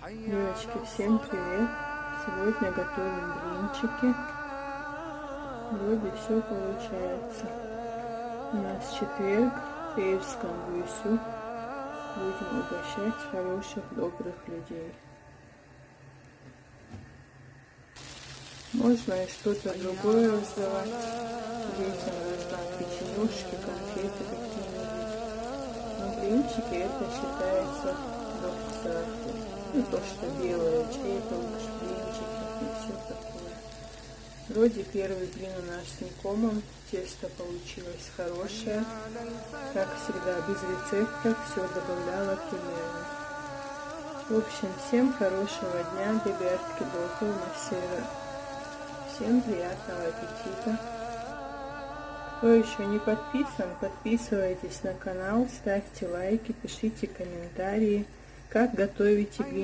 Девочки, всем привет! Сегодня готовим блинчики. Вроде все получается. У нас четверг, в Пеевском лесу. Будем угощать хороших, добрых людей. Можно и что-то другое раздавать. Детям раздать печенюшки, конфеты какие-нибудь. Но блинчики это считается доктор. Ну, то, что белое, чейпинг, блинчики и все такое. Вроде первый блин у нас не комом, тесто получилось хорошее. Как всегда, без рецептов, все добавляла примерно. В общем, всем хорошего дня, ребятки, духовно север. Всем приятного аппетита. Кто еще не подписан, подписывайтесь на канал, ставьте лайки, пишите комментарии, как готовите блинчики.